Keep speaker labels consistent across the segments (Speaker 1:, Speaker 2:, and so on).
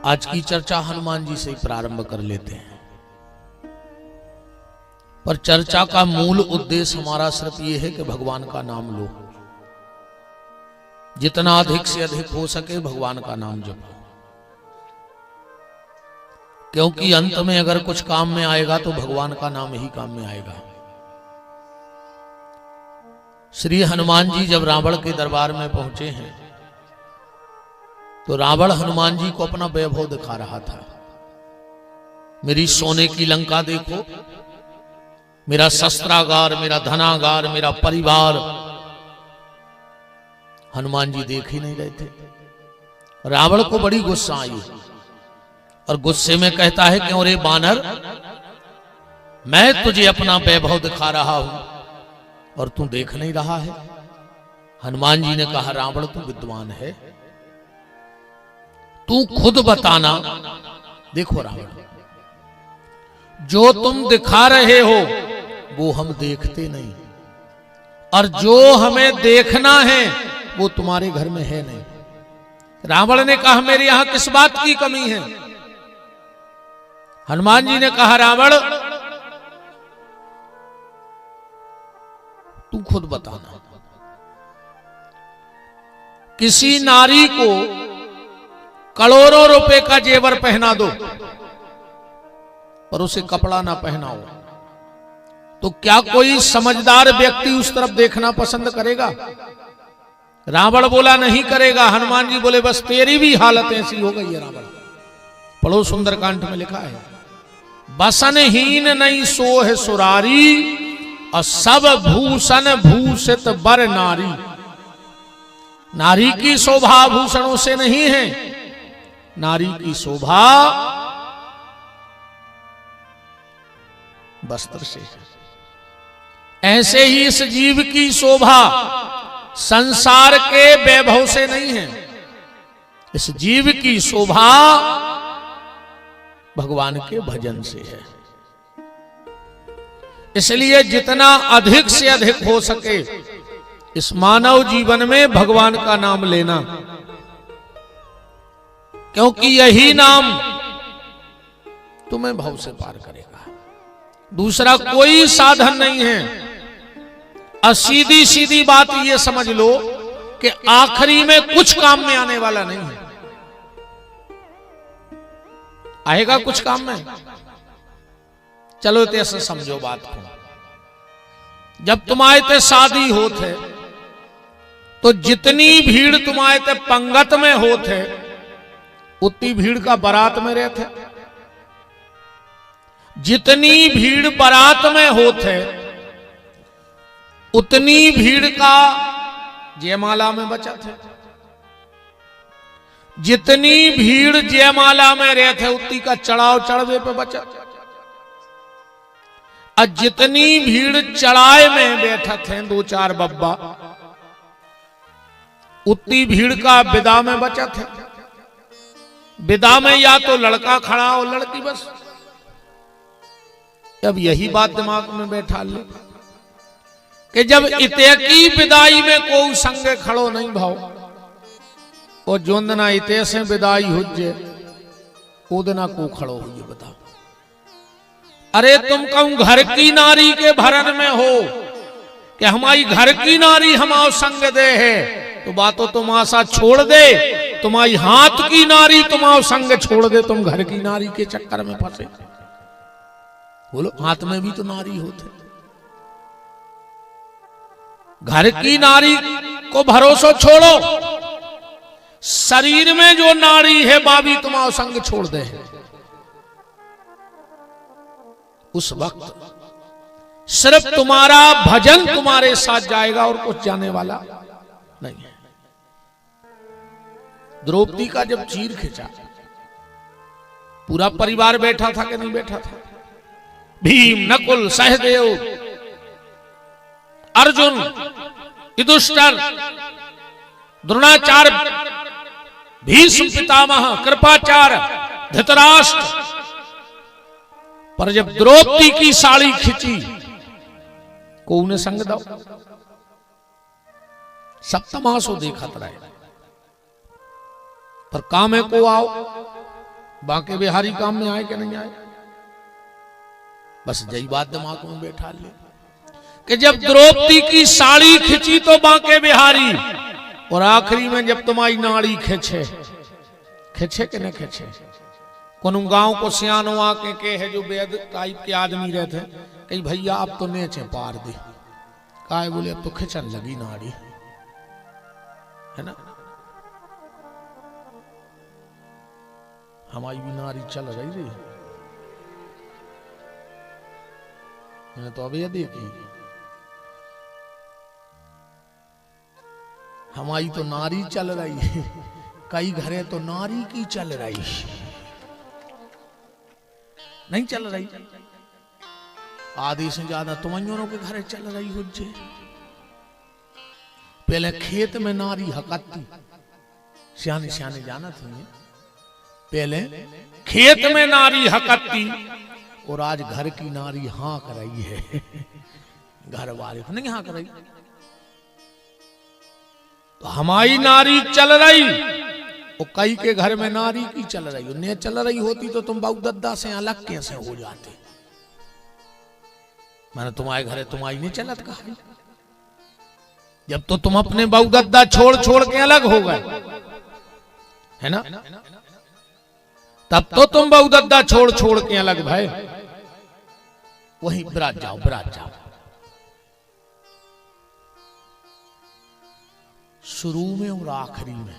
Speaker 1: आज की चर्चा हनुमान जी से ही प्रारंभ कर लेते हैं। पर चर्चा का मूल उद्देश्य हमारा सिर्फ ये है कि भगवान का नाम लो, जितना अधिक से अधिक हो सके भगवान का नाम जपो, क्योंकि अंत में अगर कुछ काम में आएगा तो भगवान का नाम ही काम में आएगा। श्री हनुमान जी जब रावण के दरबार में पहुंचे हैं तो रावण हनुमान जी को अपना वैभव दिखा रहा था। मेरी सोने की लंका देखो, मेरा शस्त्रागार, मेरा धनागार, मेरा परिवार। हनुमान जी देख ही नहीं रहे थे। रावण को बड़ी गुस्सा आई और गुस्से में कहता है कि अरे बानर, मैं तुझे अपना वैभव दिखा रहा हूं और तू देख नहीं रहा है। हनुमान जी ने कहा, रावण तू विद्वान है, तू खुद बताना। देखो रावण, जो तुम दिखा रहे हो वो हम देखते नहीं, और जो हमें देखना है वो तुम्हारे घर में है नहीं। रावण ने कहा, मेरे यहां किस बात की कमी है? हनुमान जी ने कहा, रावण तू खुद बताना। किसी नारी को करोड़ों रुपए का जेवर पहना दो पर उसे कपड़ा ना पहनाओ, तो क्या कोई समझदार व्यक्ति उस तरफ देखना पसंद करेगा? रावण बोला नहीं करेगा। हनुमान जी बोले, बस तेरी भी हालत ऐसी हो गई है रावण। पढ़ो, सुंदरकांड में लिखा है, बसनहीन नहीं सोह सुरारी और सब भूषण भूषित बर नारी। नारी की शोभा भूषणों से नहीं है, नारी की शोभा वस्त्र से है। ऐसे ही इस जीव की शोभा संसार के वैभव से नहीं है, इस जीव की शोभा भगवान के भजन से है। इसलिए जितना अधिक से अधिक हो सके इस मानव जीवन में भगवान का नाम लेना, क्योंकि यही नाम तुम्हें भव से पार करेगा। दूसरा कोई साधन नहीं है। और सीधी सीधी बात ये समझ लो कि आखिरी में कुछ काम में आने वाला नहीं है। आएगा कुछ काम में? चलो ऐसे समझो बात को। जब तुम्हारे ते शादी होते तो जितनी भीड़ तुम्हारे ते पंगत में होते उतनी भीड़ का बारात में रहते। जितनी भीड़ बारात में होते उतनी भीड़ का जयमाला में बचा थे। जितनी भीड़ जयमाला में रहते उतनी का चढ़ाव चढ़वे पे बचा। और जितनी भीड़ चढ़ाए में बैठा थे दो चार बब्बा, उतनी भीड़ का विदा में बचा थे। विदा में या तो लड़का खड़ा हो लड़की बस। अब यही बात दिमाग में बैठा ले कि जब इते की विदाई में कोई संग खड़ो नहीं भाव, और जोंदना इते से विदाई हुजे ओदना को खड़ो हुए। बताओ, अरे तुम कहूं घर की नारी के भरण में हो कि हमारी घर की नारी हमारा संग दे है, तो बातों तुम आशा छोड़ दे। तुम्हारी हाथ की नारी तुम्हारा संग छोड़ दे, तुम घर की नारी के चक्कर में फंसे। बोलो, हाथ में भी तो नारी होते। घर की नारी को भरोसा छोड़ो, शरीर में जो नारी है बाबी तुम्हारा संग छोड़ दे। उस वक्त सिर्फ तुम्हारा भजन तुम्हारे साथ जाएगा और कुछ जाने वाला नहीं है। द्रौपदी का जब चीर खिंचा, पूरा परिवार बैठा था कि नहीं बैठा था? भीम, नकुल, सहदेव, अर्जुन, युधिष्ठिर, द्रोणाचार्य, भीष्म पितामह, कृपाचार्य, धृतराष्ट्र। पर जब द्रौपदी की साड़ी खिंची, को उन्हें संग दो। सब तमाशो देखत रहे, पर कामे को आओ बांके बिहारी काम में आए कि नहीं आए? बस यही बात दिमाग में बैठा ले कि जब द्रौपदी की साड़ी खिंची तो बांके बिहारी, और आखिरी में जब तुम्हारी नाड़ी खींचे, खींचे कि नहीं खींचे? कोन गांव को सियानो आके के है जो वेद टाइप के आदमी रहते कहीं भैया आप तो नेचे पार दे, काय बोले अब तो खिंचन लगी नाड़ी, है ना? हमारी भी नारी चल रही मैंने तो अभी देखी, हमारी तो नारी चल रही है, कई घरे तो नारी की चल रही, नहीं चल रही। आधे से ज्यादा तुम्हारों के घरे चल रही हो जे। पहले खेत में नारी हकती, सियाने सियाने जाना थी, पहले खेत में नारी हकती, और आज घर की नारी हाँक रही है, घर वाले तो नहीं हाँक रही। तो हमारी नारी चल रही, और कई के घर में नारी की चल रही, ने चल रही होती तो तुम बाबू दद्दा से अलग कैसे हो जाते? मैंने तुम्हारे घरे तुम्हारी नहीं चलत कहा, जब तो तुम अपने बाबू दद्दा छोड़ छोड़ के अलग हो गए, है ना? तब तो तुम बाबू दद्दा छोड़ छोड़ के अलग भाई, वहीं बिराज जाओ, बिराज जाओ। शुरू में और आखिरी में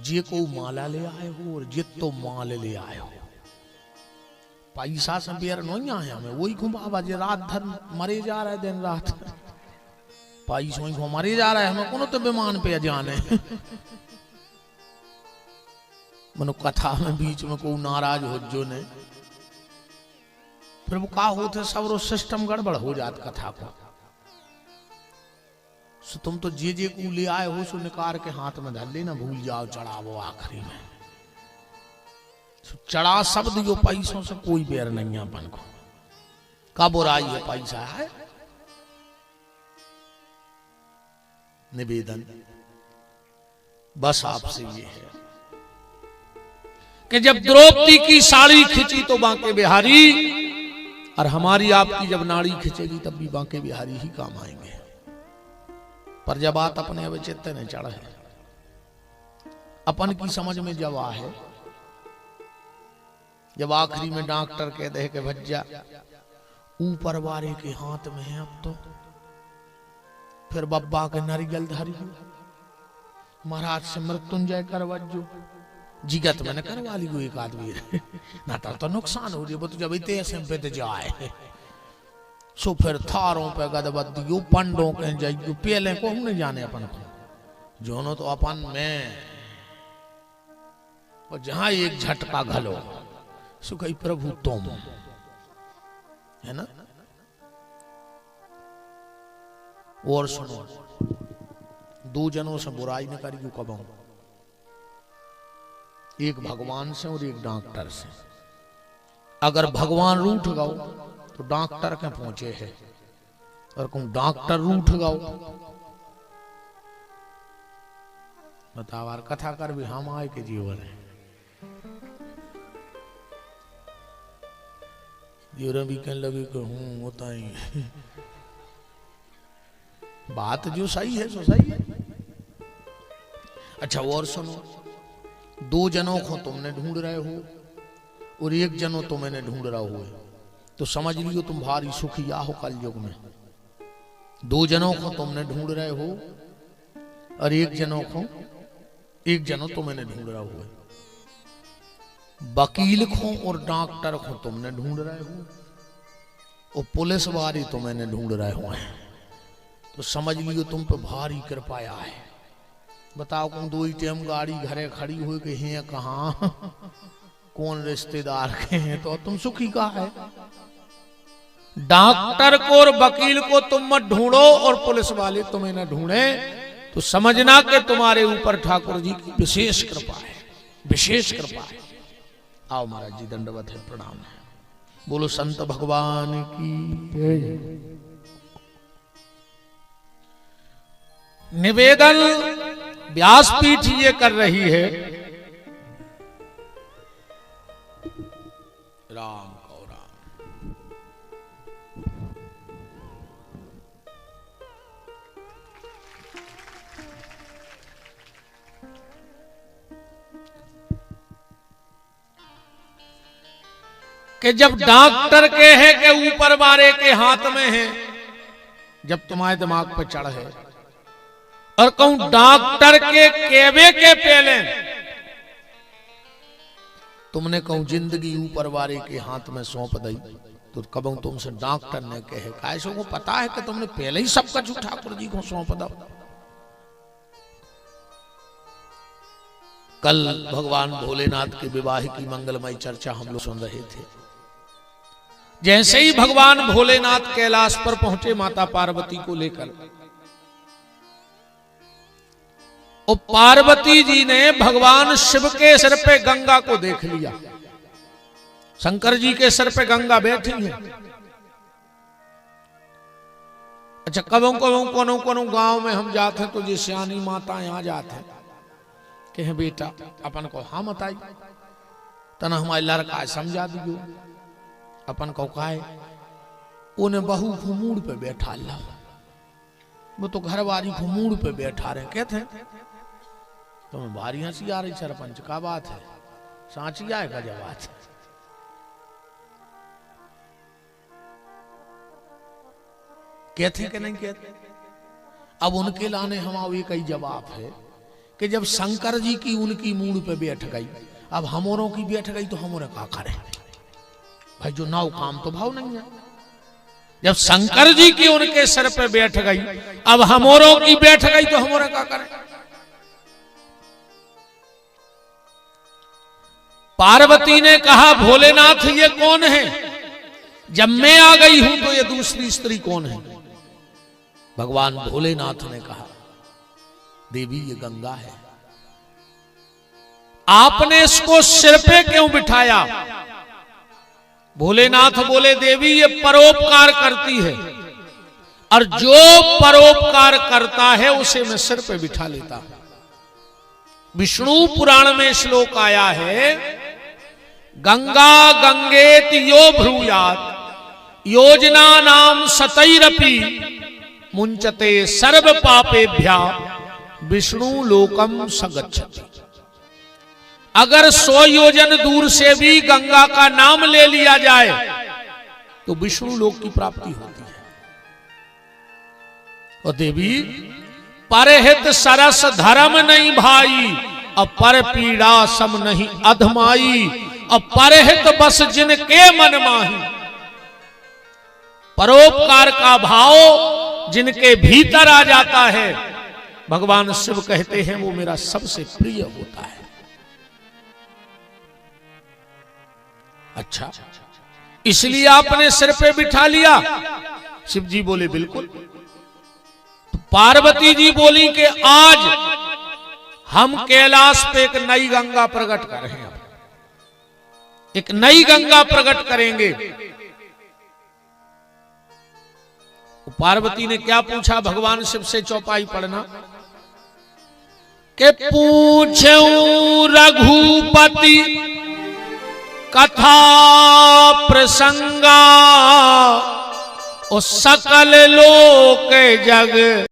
Speaker 1: जे को माला ले आए हो और जे तो माल ले आए हो, पैसा से बेर नहीं आए हमें, वही घुमावा जे रात भर मरे जा रहे, दिन रात पैसों ही मरे जा रहा है, हमें कोनो तो विमान पे जाने। मनो कथा में बीच में कोई नाराज हो जो ने, फिर वो का होते सब सिस्टम गड़बड़ हो जात कथा को। सो तुम तो जे को ले आए हो सो निकार के हाथ में धर लेना, भूल जाओ चढ़ावो आखिरी में। चढ़ा सब दियो, पैसों से कोई बेर नहीं अपन को, का बुराई है, पैसा है। निवेदन बस आपसे ये है कि जब द्रौपदी की साड़ी खिंची तो बांके बिहारी, और हमारी आपकी जब नाड़ी खिंचेगी तब भी बांके बिहारी ही काम आएंगे। पर जब बात अपने अब चित्त ने चढ़ है, अपन की समझ में जब आ है, जब आखिरी में डॉक्टर कहते हैं कि भज्जा ऊपर वाले के हाथ में है अब तो, फिर बब्बा के नारियल धारी महाराज से मृत्युंजय करवजो, जिगत मैंने करवा ली एक आदमी ना तो नुकसान हो रही, तो जब इतने से बीत जाए सो फिर थारों पे गदबदियो पंडों के जाइयो, पहले को हम नहीं जाने अपन को, जोनो तो अपन में, और जहां एक झटका घलो सो कही प्रभु तुम, है ना? और सुनो, दो जनों से बुराई न करियो कबो, एक भगवान से और एक डॉक्टर से। अगर भगवान रूठ गओ तो डॉक्टर के पहुंचे है, और कौन डॉक्टर रूठ गओ, बताओ यार, कथा कर भी हम आए के जीवन है, जीवन भी कहने लगे कि हूं होता ही बात जो सही है सो सही है। अच्छा और सुनो, दो जनों को तुमने ढूंढ रहे हो और एक जनों तो मैंने ढूंढ रहा हो, तो समझ लियो तुम भारी सुखिया हो कल युग में। दो जनों को तुमने ढूंढ रहे हो और एक जनों तो मैंने ढूंढ रहा हो, वकील को और डॉक्टर को तुमने ढूंढ रहे हो, और पुलिस वाली तो मैंने ढूंढ रहे हो, तो समझ लियो तुम पे भारी कृपाया है। बताओ कौन दो ही टाइम गाड़ी घरे खड़ी हुई कि हैं कहाँ, कौन रिश्तेदार के हैं, तो तुम सुखी का है। डॉक्टर को और वकील को तुम मत ढूंढो और पुलिस वाले तुम्हें न ढूंढे, तो समझना कि तुम्हारे ऊपर ठाकुर जी की विशेष कृपा है, विशेष कृपा है। आओ महाराज जी, दंडवत है, प्रणाम है, बोलो संत भगवान की। निवेदन व्यासपीठ ये कर रही है राम को राम। कि जब डॉक्टर के है कि ऊपर वाले के हाथ में है, जब तुम्हारे दिमाग पे चढ़ है और कहूं डॉक्टर के केवे के पहले तुमने कहूं जिंदगी ऊपर वाले के हाथ में सौंप दी, तो कब तुमसे डॉक्टर ने कहे कैसे को पता है कि तुमने पहले ही सब कुछ ठाकुर जी को सौंप दो। कल भगवान भोलेनाथ के विवाह की मंगलमय चर्चा हम लोग सुन रहे थे। जैसे ही भगवान भोलेनाथ कैलाश पर पहुंचे माता पार्वती को लेकर, और पार्वती जी ने भगवान शिव के सिर पे गंगा को देख लिया। शंकर जी के सिर पे गंगा बैठी है। अच्छा, कबों कबों कोनो कोनो गांव में हम जाते हैं तो ये सियानी माता यहाँ जाते हैं कि बेटा अपन को हाँ मत आई तना हमारे लड़का समझा दियो। अपन को कहा उन्हें बहू घुमूड़ पे बैठा ला, वो तो घर वाली घुमूड़ पे बैठा रहे। कहते तुम्हें भारी हंसी आ रही सरपंच, का बात है? सांची आएगा जब बात है। कहते कि नहीं कहते? अब उनके लाने हमारे कई जवाब है कि जब शंकर जी की उनकी मूड पे बैठ गई, अब हमोरों की बैठ गई तो हमोरे क्या करें भाई? जो नाव काम तो भाव नहीं है। जब शंकर जी की उनके सिर पे बैठ गई, अब हमोरों की बैठ गई तो हमोरे क्या करें? पार्वती ने कहा भोलेनाथ ये कौन है? जब मैं आ गई हूं तो ये दूसरी स्त्री कौन है? भगवान भोलेनाथ ने कहा देवी ये गंगा है। आपने इसको सिर पे क्यों बिठाया? भोलेनाथ बोले देवी ये परोपकार करती है, और जो परोपकार करता है उसे मैं सिर पे बिठा लेता हूं। विष्णु पुराण में श्लोक आया है, गंगा गंगेत यो भ्रूयात योजना नाम सतैरपि मुंचते सर्व पापेभ्या विष्णु लोकम सगच्छति। अगर 100 योजन दूर से भी गंगा का नाम ले लिया जाए तो विष्णु लोक की प्राप्ति होती है। और देवी परहित सरस धर्म नहीं भाई, और पर पीड़ा सम नहीं अधमाई, और परहित बस जिनके मन माही। परोपकार का भाव जिनके भीतर आ जाता है, भगवान शिव कहते हैं वो मेरा सबसे प्रिय होता है। अच्छा, इसलिए आपने सिर पे बिठा लिया? शिव जी बोले बिल्कुल। तो पार्वती जी बोली कि आज हम कैलाश पे एक नई गंगा प्रकट कर रहे हैं, एक नई गंगा प्रकट करेंगे। तो पार्वती ने क्या पूछा भगवान शिव से? चौपाई पढ़ना के पूछूं रघुपति कथा प्रसंगा, और सकल लोक जग